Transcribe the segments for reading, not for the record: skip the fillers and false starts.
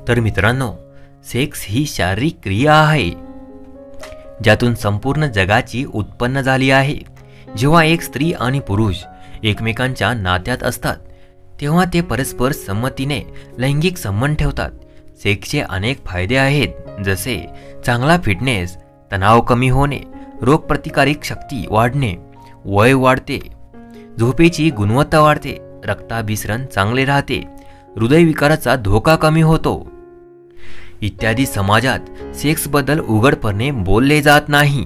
तर मित्रांनो, सेक्स ही शारीरिक क्रिया आहे ज्यातून संपूर्ण जगाची उत्पन्न झाली आहे. जेव्हा एक स्त्री आणि पुरुष एकमेकांच्या नात्यात असतात तेव्हा ते परस्पर संमतीने लैंगिक संबंध ठेवतात. सेक्सचे अनेक फायदे आहेत, जसे चांगला फिटनेस, तणाव कमी होणे, रोगप्रतिकारक शक्ती वाढणे, वय वाढते, झोपेची गुणवत्ता वाढते, रक्ताभिसरण चांगले राहते, हृदयविकाराचा धोका कमी होतो इत्यादी. समाजात सेक्सबद्दल उघडपणे बोलले जात नाही,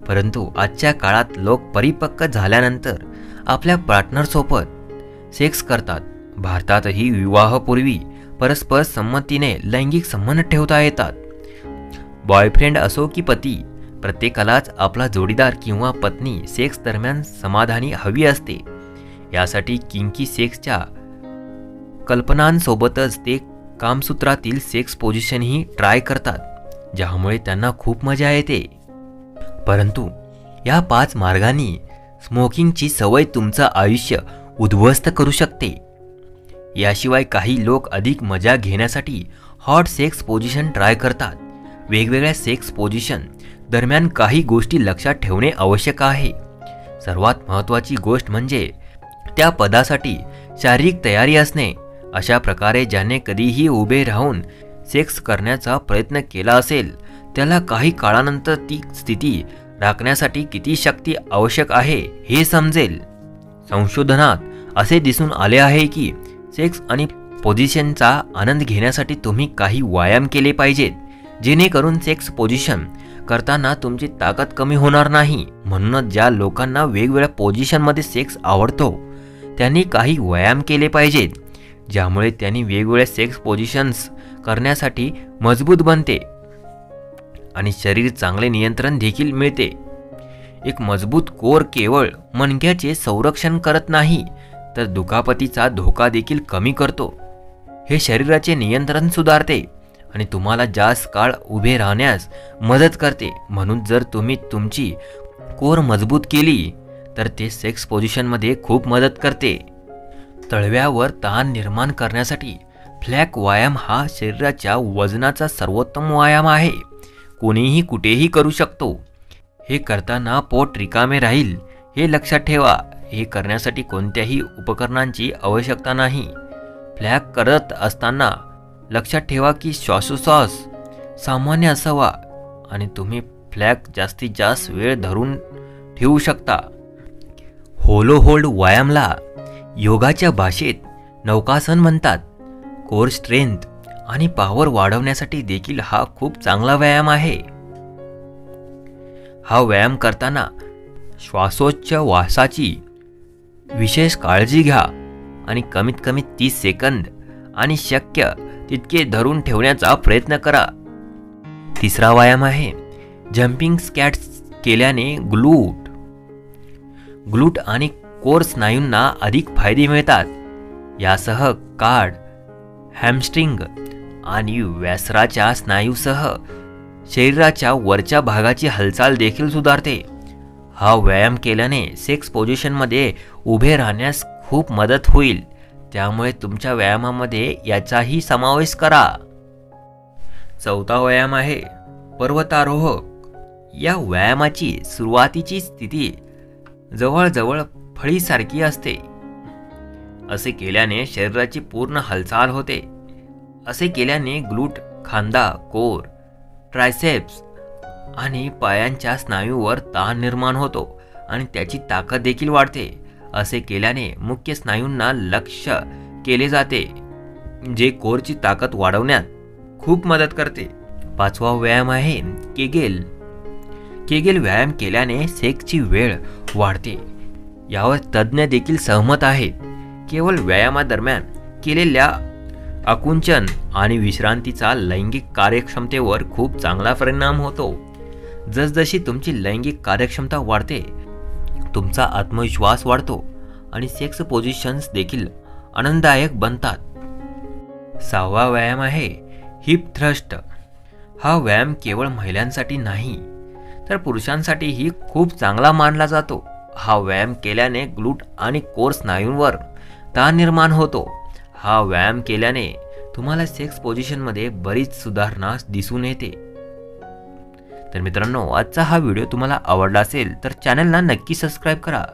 परंतु आजच्या काळात लोक परिपक्व झाल्यानंतर आपल्या पार्टनरसोबत सेक्स करतात. भारतातही विवाहापूर्वी परस्पर संमतीने लैंगिक संबंध ठेवता येतात. बॉयफ्रेंड असो की पती, प्रत्येकालाच आपला जोडीदार किंवा पत्नी सेक्स दरम्यान समाधानी हवी असते. यासाठी किंकी सेक्सच्या कल्पनांसोबतच ते कामसूत्रातील सेक्स पोझिशनही ट्राय करतात, ज्यामुळे त्यांना खूप मजा येते. परंतु या 5 मार्गांनी स्मोकिंगची सवय तुमचं आयुष्य उद्ध्वस्त करू शकते. याशिवाय काही लोक अधिक मजा घेण्यासाठी हॉट सेक्स पोझिशन ट्राय करतात. वेगवेगळ्या सेक्स पोझिशन दरम्यान काही गोष्टी लक्षात ठेवणे आवश्यक आहे. सर्वात महत्त्वाची गोष्ट म्हणजे त्या पदासाठी शारीरिक तयारी असणे. अशा प्रकारे ज्याने कधीही उभे राहून सेक्स करण्याचा प्रयत्न केला असेल त्याला काही काळानंतर ती स्थिती राखण्यासाठी किती शक्ती आवश्यक आहे हे समजेल. संशोधनात असे दिसून आले आहे की सेक्स आणि पोझिशनचा आनंद घेण्यासाठी तुम्ही काही व्यायाम केले पाहिजेत, जेणेकरून सेक्स पोझिशन करताना तुमची ताकद कमी होणार नाही. म्हणूनच ज्या लोकांना वेगवेगळ्या पोझिशनमध्ये सेक्स आवडतो त्यांनी काही व्यायाम केले पाहिजेत, ज्यामुळे त्यांनी वेगवेगळ्या सेक्स पोझिशन्स करण्यासाठी मजबूत बनते आणि शरीर चांगले नियंत्रण देखील मिळते. एक मजबूत कोर केवळ मणक्याचे संरक्षण करत नाही तर दुखापतीचा धोका देखील कमी करतो. हे शरीराचे नियंत्रण सुधारते आणि तुम्हाला जास्त काळ उभे राहण्यास मदत करते. म्हणून जर तुम्ही तुमची कोर मजबूत केली तर ते सेक्स पोझिशनमध्ये खूप मदत करते. तळव्यावर ताण निर्माण करण्यासाठी फ्लॅक व्यायाम हा शरीराच्या वजनाचा सर्वोत्तम व्यायाम आहे. कोणीही कुठेही करू शकतो. हे करताना पोट रिकामे राहील हे लक्षात ठेवा. हे करण्यासाठी कोणत्याही उपकरणांची आवश्यकता नाही. फ्लॅक करत असताना लक्षात ठेवा की श्वासोच्छ्वास सामान्य असावा आणि तुम्ही फ्लॅक जास्तीत जास्त वेळ धरून ठेवू शकता. होलो होल्ड व्यायामला योगाच्या भाषेत नौकासन म्हणतात. कोर स्ट्रेंथ आणि पॉवर वाढवण्यासाठी देखील हा खूप चांगला व्यायाम आहे. हा व्यायाम करताना श्वासोच्छवासाची विशेष काळजी घ्या आणि कमीत कमी 30 सेकंद आणि शक्य तितके धरून ठेवण्याचा प्रयत्न करा. तिसरा व्यायाम आहे जम्पिंग स्क्वॅट्स. केल्याने ग्लूट आणि कोर स्नायूंना अधिक फायदे मिळतात. यासह कार्ड, हॅमस्ट्रिंग आणि व्यासराच्या स्नायूसह शरीराच्या वरच्या भागाची हालचाल देखील सुधारते. हा व्यायाम केल्याने सेक्स पोझिशनमध्ये उभे राहण्यास खूप मदत होईल, त्यामुळे तुमच्या व्यायामामध्ये याचाही समावेश करा. चौथा व्यायाम आहे पर्वतारोहक. या व्यायामाची सुरुवातीची स्थिती जवळजवळ फळीसारखी असते. असे केल्याने शरीराची पूर्ण हालचाल होते. असे केल्याने ग्लूट, खांदा, कोर, ट्रायसेप्स आणि पायांच्या स्नायूवर ताण निर्माण होतो आणि त्याची ताकद देखील वाढते. असे केल्याने मुख्य स्नायूंना लक्ष केले जाते, जे कोरची ताकद वाढवण्यात खूप मदत करते. पाचवा व्यायाम आहे केगेल. केगेल व्यायाम केल्याने सेक्सची वेळ वाढते. यावर तज्ज्ञ देखील सहमत आहेत. केवळ व्यायामादरम्यान केलेल्या आकुंचन आणि विश्रांतीचा लैंगिक कार्यक्षमतेवर खूप चांगला परिणाम होतो. जसजशी तुमची लैंगिक कार्यक्षमता वाढते, तुमचा आत्मविश्वास वाढतो आणि सेक्स पोझिशन्स देखील आनंददायक बनतात. सहावा व्यायाम आहे हिप थ्रस्ट. हा व्यायाम केवळ महिलांसाठी नाही तर पुरुषांसाठीही खूप चांगला मानला जातो. हा व्यायाम केल्याने ग्लूट आणि कोर स्नायूंवर ताण निर्माण होतो. हा व्यायाम केल्याने तुम्हाला सेक्स पोझिशनमध्ये बरीच सुधारणा दिसून येते. तर मित्रांनो, आजचा हा व्हिडिओ तुम्हाला आवडला असेल तर चॅनलला नक्की सबस्क्राईब करा.